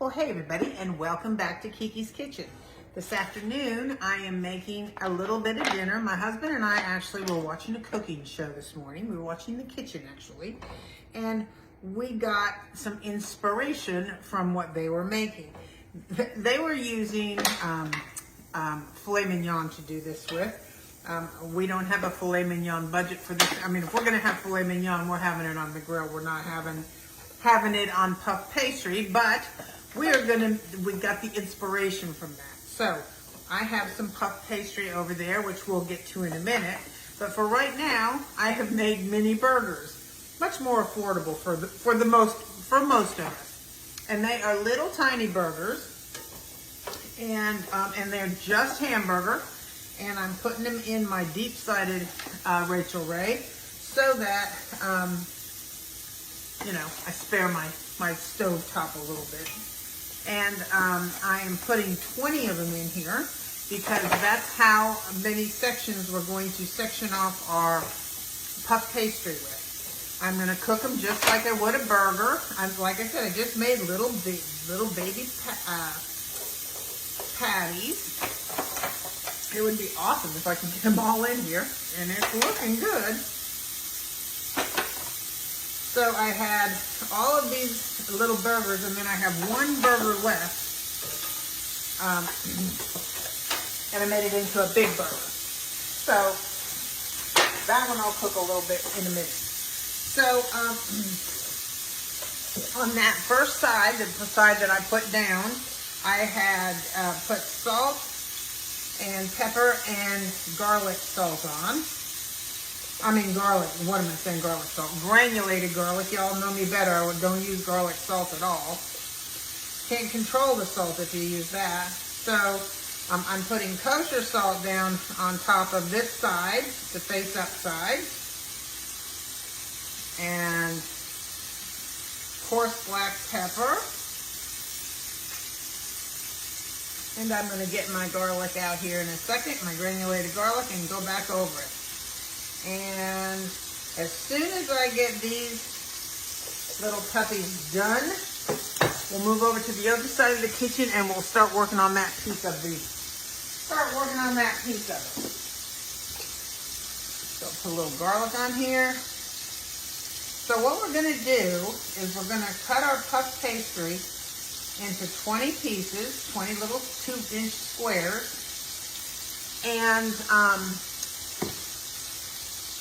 Well, hey everybody, and welcome back to Kiki's Kitchen. This afternoon, I am making a little bit of dinner. My husband and I actually were watching a cooking show this morning. We were watching The Kitchen, actually, and we got some inspiration from what they were making. They were using filet mignon to do this with. We don't have a filet mignon budget for this. I mean, if we're gonna have filet mignon, we're having it on the grill. We're not having it on puff pastry, but we got the inspiration from that. So I have some puff pastry over there, which we'll get to in a minute. But for right now, I have made mini burgers, much more affordable for most of us. And they are little tiny burgers, and they're just hamburger. And I'm putting them in my deep-sided Rachel Ray so that I spare my stove top a little bit. And I am putting 20 of them in here because that's how many sections we're going to section off our puff pastry with. I'm going to cook them just like I would a burger. Like I said, I just made little baby patties. It would be awesome if I could get them all in here, and it's looking good. So I had all of these little burgers, and then I have one burger left, and I made it into a big burger. So that one I'll cook a little bit in a minute. So on that first side, the side that I put down, I had put salt and pepper and garlic salt on. I mean garlic, what am I saying garlic salt? Granulated garlic, y'all know me better. I don't use garlic salt at all. Can't control the salt if you use that. So I'm putting kosher salt down on top of this side, the face up side. And coarse black pepper. And I'm going to get my garlic out here in a second, my granulated garlic, and go back over it. And as soon as I get these little puppies done, we'll move over to the other side of the kitchen and we'll start working on that piece of it. So put a little garlic on here. So what we're going to do is we're going to cut our puff pastry into 20 pieces, 20 little 2-inch squares. And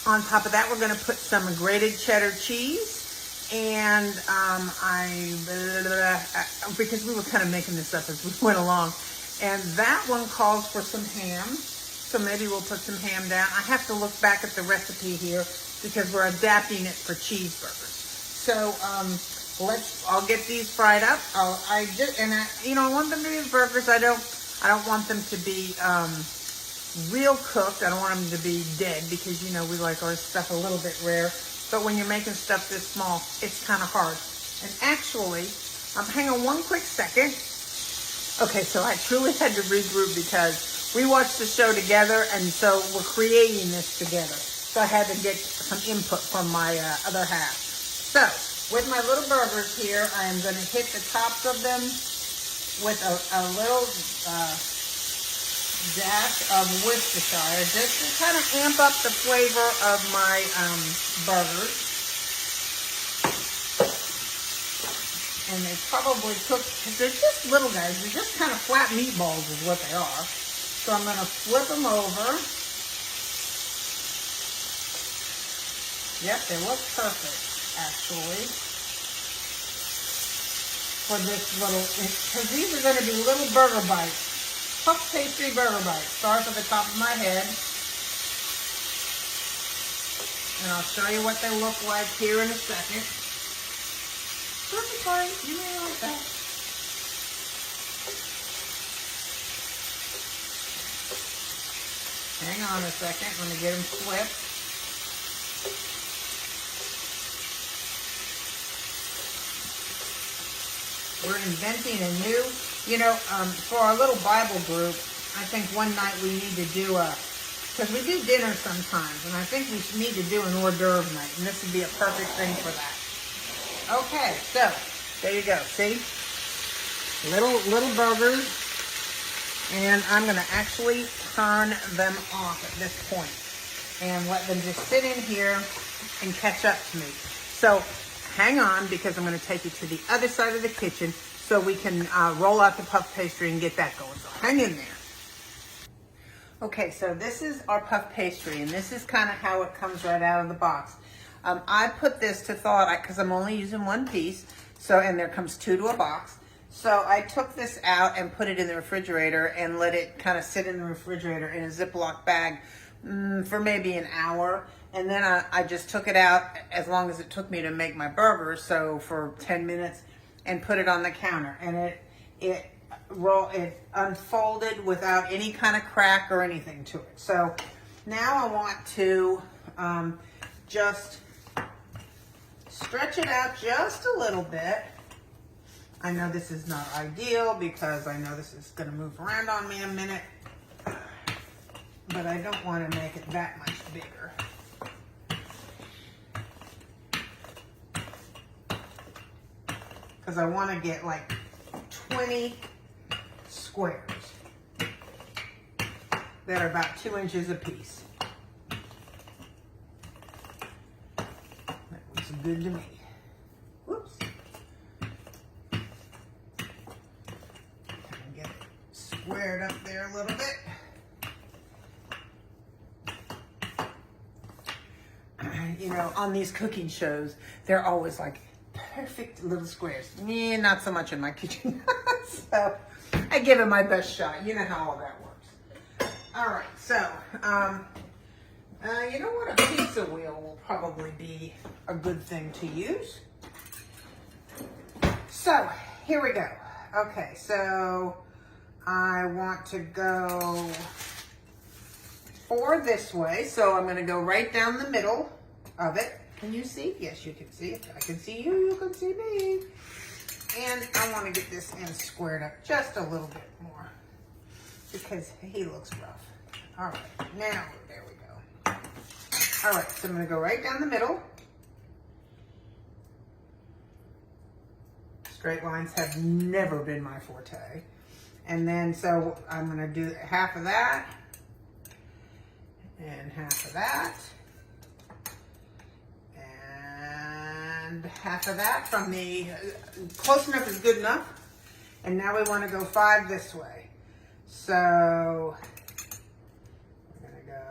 on top of that, we're going to put some grated cheddar cheese. And because we were kind of making this up as we went along. And that one calls for some ham. So maybe we'll put some ham down. I have to look back at the recipe here because we're adapting it for cheeseburgers. So, I'll get these fried up. I want them to be burgers. I don't want them to be real cooked. I don't want them to be dead because we like our stuff a little bit rare. But when you're making stuff this small, it's kind of hard. And actually, hang on one quick second. Okay, so I truly had to regroup because we watched the show together, and so we're creating this together. So I had to get some input from my other half. So with my little burgers here, I am going to hit the tops of them with a little dash of Worcestershire, just to kind of amp up the flavor of my burgers. And they probably cooked, they're just little guys, they're just kind of flat meatballs is what they are. So I'm going to flip them over. Yep, they look perfect, actually. For this little, because these are going to be little burger bites. Puff pastry burger bites. Starts at the top of my head. And I'll show you what they look like here in a second. Perfect fine. You may like that. Hang on a second. I'm going to get them flipped. We're inventing a new, for our little Bible group, I think one night we need to do because we do dinner sometimes, and I think we need to do an hors d'oeuvre night, and this would be a perfect thing for that. Okay, so there you go. See? little burgers, and I'm gonna actually turn them off at this point and let them just sit in here and catch up to me. So hang on, because I'm gonna take you to the other side of the kitchen so we can roll out the puff pastry and get that going. So hang in there. Okay, so this is our puff pastry, and this is kind of how it comes right out of the box. I put this to thaw because I'm only using one piece, so, and there comes 2 to a box. So I took this out and put it in the refrigerator and let it kind of sit in the refrigerator in a Ziploc bag for maybe an hour. And then I just took it out as long as it took me to make my burgers, so for 10 minutes, and put it on the counter. And it unfolded without any kind of crack or anything to it. So now I want to just stretch it out just a little bit. I know this is not ideal because I know this is going to move around on me in a minute, but I don't want to make it that much bigger. Because I want to get like 20 squares that are about 2 inches a piece. That looks good to me. Whoops. Get it squared up there a little bit. You know, on these cooking shows, they're always like perfect little squares. Yeah, not so much in my kitchen. So I give it my best shot. You know how all that works. All right, so you know what? A pizza wheel will probably be a good thing to use. So here we go. Okay, so I want to go 4 this way. So I'm going to go right down the middle of it. Can you see? Yes, you can see. I can see you. You can see me. And I want to get this end squared up just a little bit more because he looks rough. All right, now there we go. All right, so I'm going to go right down the middle. Straight lines have never been my forte. And then, so I'm going to do half of that and half of that. And half of that from the, close enough is good enough. And now we want to go 5 this way. So we're going to go.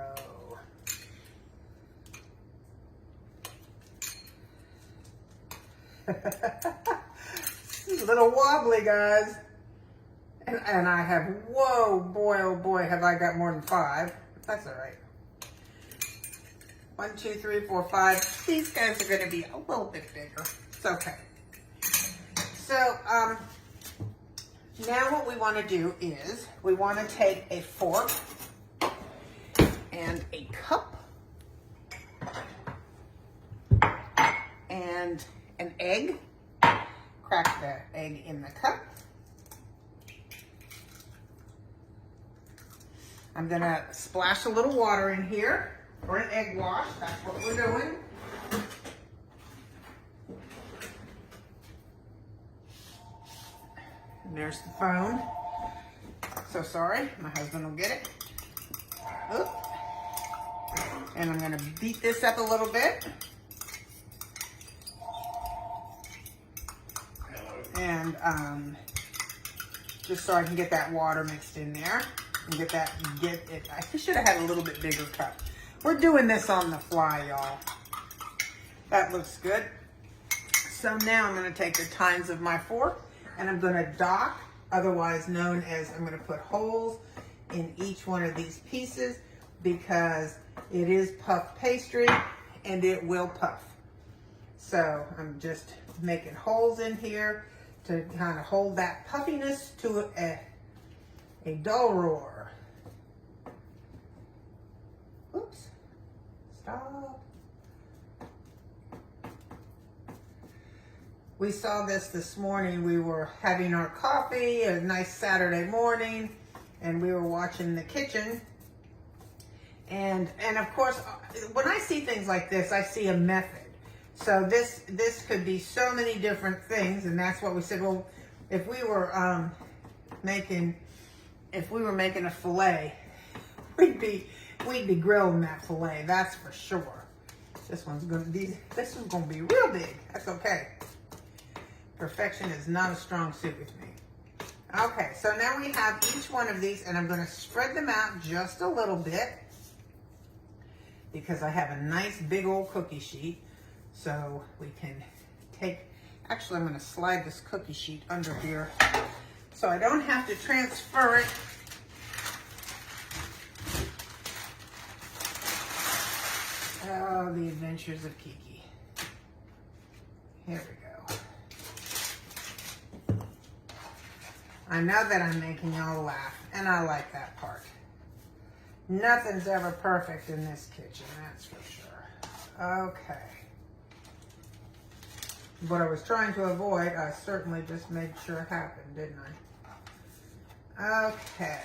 This is a little wobbly, guys. And I have, whoa, boy, oh boy, have I got more than 5. That's all right. 1, 2, 3, 4, 5. These guys are going to be a little bit bigger. It's okay. So now what we want to do is we want to take a fork and a cup and an egg. Crack the egg in the cup. I'm going to splash a little water in here. Or an egg wash, that's what we're doing. And there's the phone. So sorry, my husband will get it. Oop. And I'm gonna beat this up a little bit. And just so I can get that water mixed in there. And get it, I should have had a little bit bigger cup. We're doing this on the fly, y'all. That looks good. So now I'm going to take the tines of my fork and I'm going to dock, otherwise known as I'm going to put holes in each one of these pieces because it is puff pastry and it will puff. So I'm just making holes in here to kind of hold that puffiness to a dull roar. Oops. Stop. We saw this morning. We were having our coffee, a nice Saturday morning, and we were watching the kitchen. And of course, when I see things like this, I see a method. So this could be so many different things, and that's what we said. Well, if we were making a filet, we'd be grilling that filet, that's for sure. This one's gonna be real big. That's okay. Perfection is not a strong suit with me. Okay, so now we have each one of these, and I'm gonna spread them out just a little bit because I have a nice big old cookie sheet. So we can actually I'm gonna slide this cookie sheet under here so I don't have to transfer it. Oh, the adventures of Kiki. Here we go. I know that I'm making y'all laugh, and I like that part. Nothing's ever perfect in this kitchen, that's for sure. Okay. What I was trying to avoid, I certainly just made sure happened, didn't I? Okay.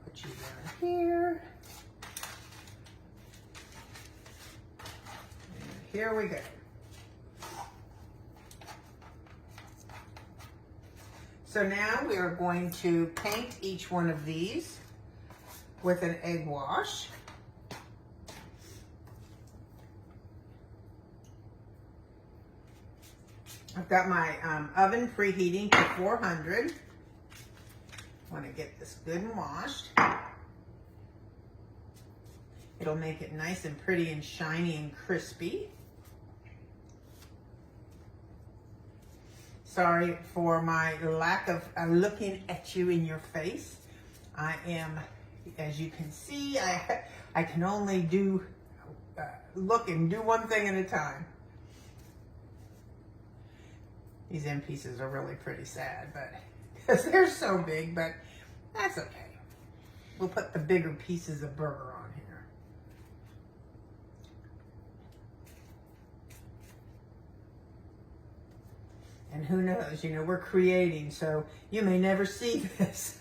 Put you down here. Here we go. So now we are going to paint each one of these with an egg wash. I've got my oven preheating to 400. I want to get this good and washed. It'll make it nice and pretty and shiny and crispy. Sorry for my lack of looking at you in your face. I am, as you can see, I can only do look and do one thing at a time. These end pieces are really pretty sad, but because they're so big, but that's okay. We'll put the bigger pieces of burger on here. And who knows, you know, we're creating, so you may never see this.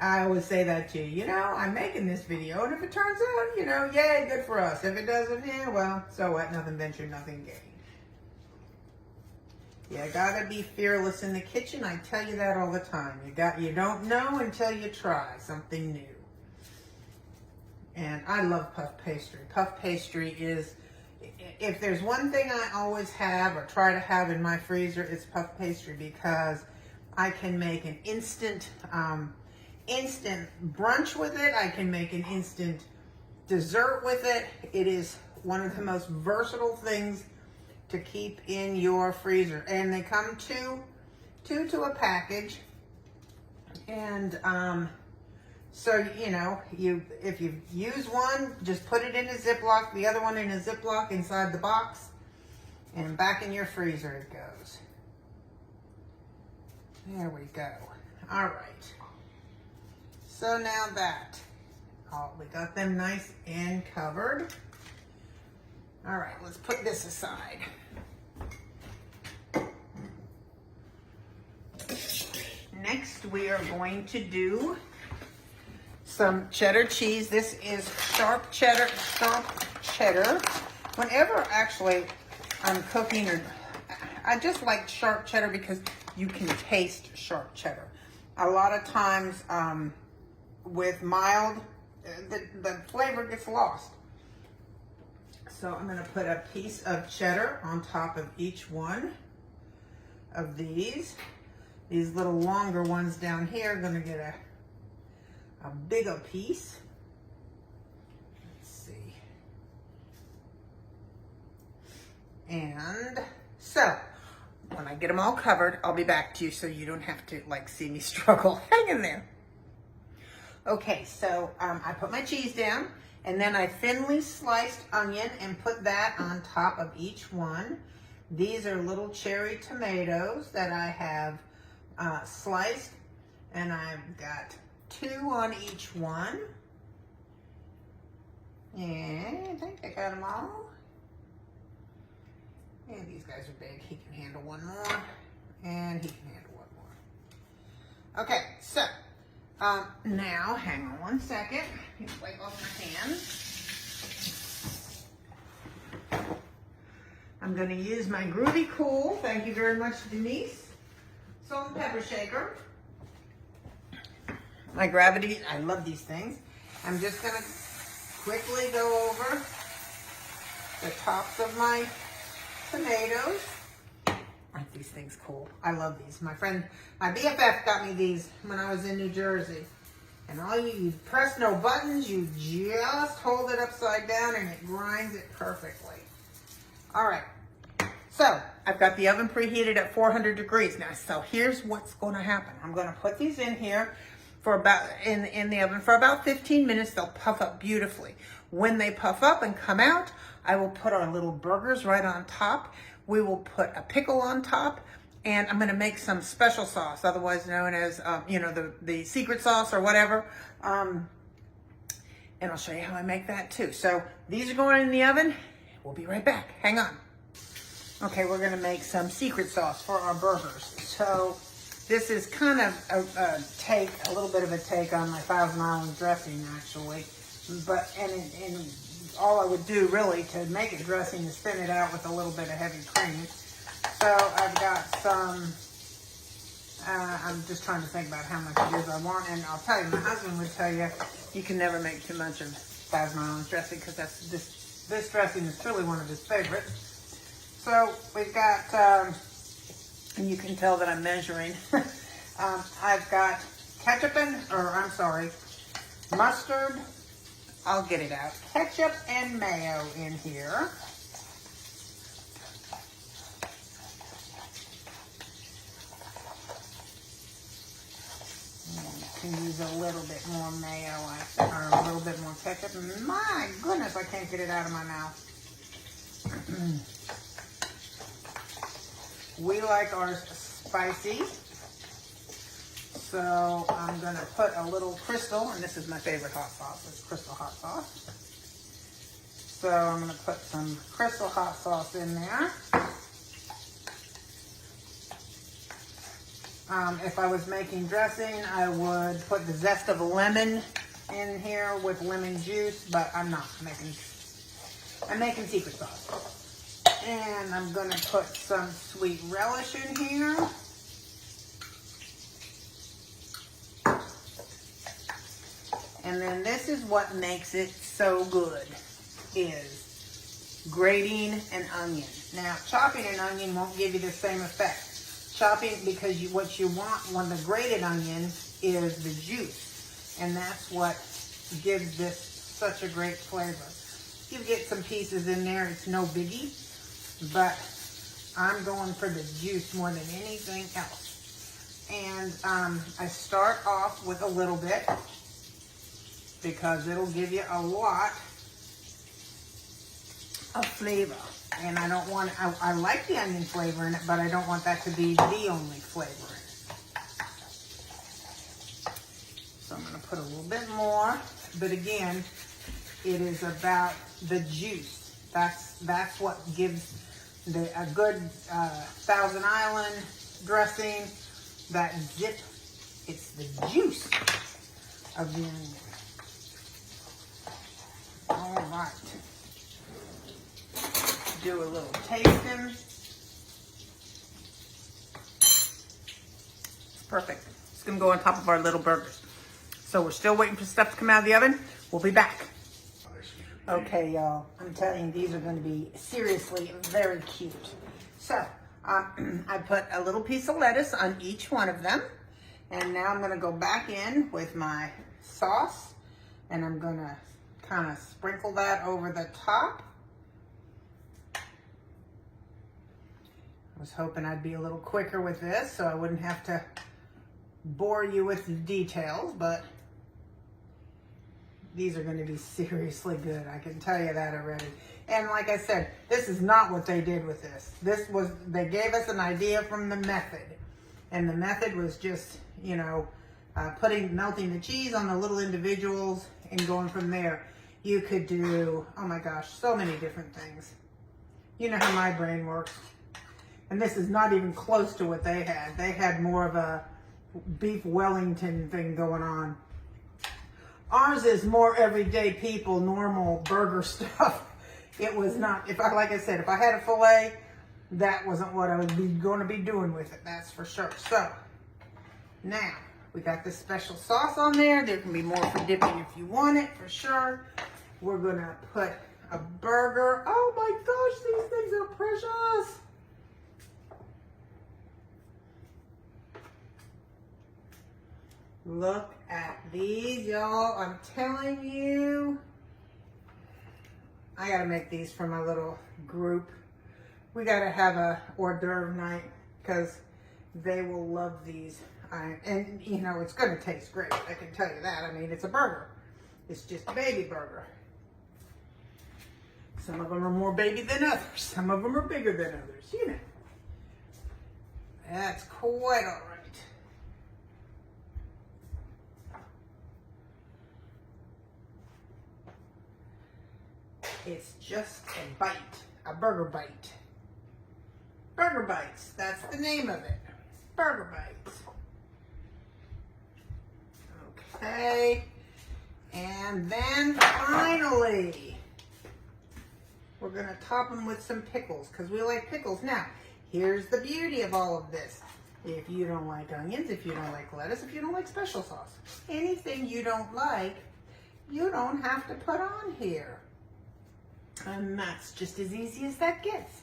I always say that to you. You know, I'm making this video, and if it turns out, you know, yay, good for us. If it doesn't, yeah, well, so what? Nothing ventured, nothing gained. You gotta be fearless in the kitchen. I tell you that all the time. You don't know until you try something new. And I love puff pastry. Puff pastry is, if there's one thing I always have or try to have in my freezer, it's puff pastry, because I can make an instant brunch with it. I can make an instant dessert with it. It is one of the most versatile things to keep in your freezer. And they come two to a package. And so, you know, if you use one, just put it in a Ziploc, the other one in a Ziploc inside the box, and back in your freezer it goes. There we go. All right. So now that, we got them nice and covered. All right, let's put this aside. Next, we are going to do some cheddar cheese. This is sharp cheddar. Whenever actually I'm cooking, I just like sharp cheddar because you can taste sharp cheddar. A lot of times with mild, the flavor gets lost. So I'm going to put a piece of cheddar on top of each one of these. These little longer ones down here are going to get a bigger piece. Let's see. And so when I get them all covered, I'll be back to you so you don't have to like see me struggle. Hang in there. Okay, so I put my cheese down, and then I thinly sliced onion and put that on top of each one. These are little cherry tomatoes that I have sliced, and I've got 2 on each one. And I think I got them all. And these guys are big. He can handle one more, and he can handle one more. Okay, so now hang on one second. Let me wipe off my hands. I'm going to use my Groovy Cool, thank you very much, Denise, salt and pepper shaker. My Gravity, I love these things. I'm just going to quickly go over the tops of my tomatoes. Aren't these things cool? I love these. My BFF got me these when I was in New Jersey. And you press no buttons, you just hold it upside down and it grinds it perfectly. All right, so I've got the oven preheated at 400 degrees now. So here's what's gonna happen. I'm gonna put these in here for about, in the oven for about 15 minutes. They'll puff up beautifully. When they puff up and come out, I will put our little burgers right on top. We will put a pickle on top. And I'm gonna make some special sauce, otherwise known as, the secret sauce or whatever. And I'll show you how I make that too. So these are going in the oven. We'll be right back, hang on. Okay, we're gonna make some secret sauce for our burgers. So this is kind of a little bit of a take on my Thousand Island dressing actually. But, and all I would do really to make it dressing is thin it out with a little bit of heavy cream. So I've got some, I'm just trying to think about how much it is I want, and I'll tell you, my husband would tell you, you can never make too much of Thousand Island dressing because this dressing is truly one of his favorites. So we've got, and you can tell that I'm measuring, I've got ketchup mustard, I'll get it out, ketchup and mayo in here. Can use a little bit more mayo, or a little bit more ketchup. My goodness, I can't get it out of my mouth. We like ours spicy, so I'm gonna put a little Crystal, and this is my favorite hot sauce. It's Crystal hot sauce. So I'm gonna put some Crystal hot sauce in there. If I was making dressing, I would put the zest of a lemon in here with lemon juice, but I'm not making, I'm making secret sauce. And I'm gonna put some sweet relish in here. And then this is what makes it so good, is grating an onion. Now, chopping an onion won't give you the same effect. Chopping, because what you want when the grated onion is the juice, and that's what gives this such a great flavor. You get some pieces in there, it's no biggie, but I'm going for the juice more than anything else. And I start off with a little bit because it'll give you a lot of flavor. And I don't want, I like the onion flavor in it, but I don't want that to be the only flavor in it. So I'm going to put a little bit more, but again, it is about the juice. That's what gives a good Thousand Island dressing that zip. It's the juice of the onion. All right. Do a little tasting. It's perfect. It's gonna go on top of our little burgers. So we're still waiting for stuff to come out of the oven. We'll be back. Okay, y'all, I'm telling you, these are gonna be seriously very cute. So, I put a little piece of lettuce on each one of them. And now I'm gonna go back in with my sauce, and I'm gonna kind of sprinkle that over the top. I was hoping I'd be a little quicker with this so I wouldn't have to bore you with the details, but these are going to be seriously good. I can tell you that already. And like I said, this is not what they did with this. They gave us an idea from the method. And the method was just, melting the cheese on the little individuals and going from there. You could do, oh my gosh, so many different things. You know how my brain works. And this is not even close to what they had. They had more of a beef Wellington thing going on. Ours is more everyday people, normal burger stuff. It was not, like I said, if I had a filet, that wasn't what I was going to be doing with it, that's for sure. So, now, we got this special sauce on there. There can be more for dipping if you want it, for sure. We're going to put a burger. Oh my gosh, these things are precious. Look at these, y'all. I'm telling you. I gotta make these for my little group. We gotta have a hors d'oeuvre night because they will love these. And you know, it's gonna taste great. I can tell you that. I mean, it's a burger. It's just a baby burger. Some of them are more baby than others. Some of them are bigger than others, you know. That's quite all right. It's just a bite, a burger bite. Burger bites, that's the name of it. Burger bites. Okay, and then finally, we're gonna top them with some pickles because we like pickles. Now, here's the beauty of all of this. If you don't like onions, if you don't like lettuce, if you don't like special sauce, anything you don't like, you don't have to put on here. And that's just as easy as that gets.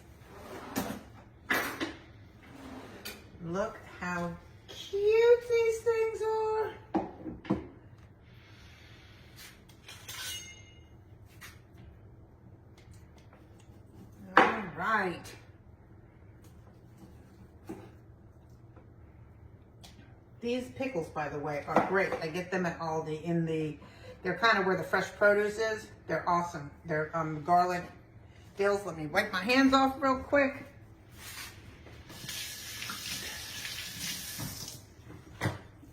Look how cute these things are. All right. These pickles, by the way, are great. I get them at Aldi they're kind of where the fresh produce is. They're awesome. They're garlic dills. Let me wipe my hands off real quick.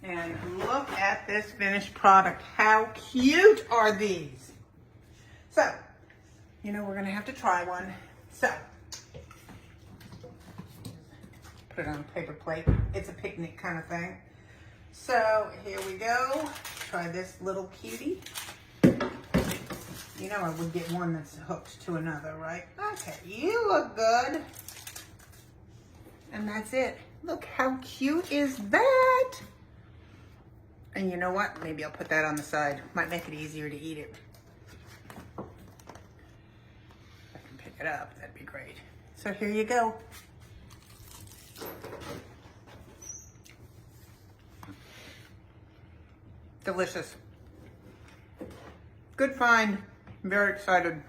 And look at this finished product. How cute are these? So, you know, we're gonna have to try one. So, put it on a paper plate. It's a picnic kind of thing. So, here we go. Try this little cutie. You know I would get one that's hooked to another, right? Okay, you look good. And that's it. Look how cute is that? And you know what? Maybe I'll put that on the side. Might make it easier to eat it. If I can pick it up, that'd be great. So here you go. Delicious. Good find. I'm very excited.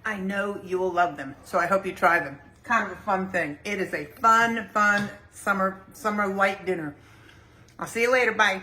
I know you will love them, so I hope you try them. It's kind of a fun thing. It is a fun summer light dinner. I'll see you later. Bye.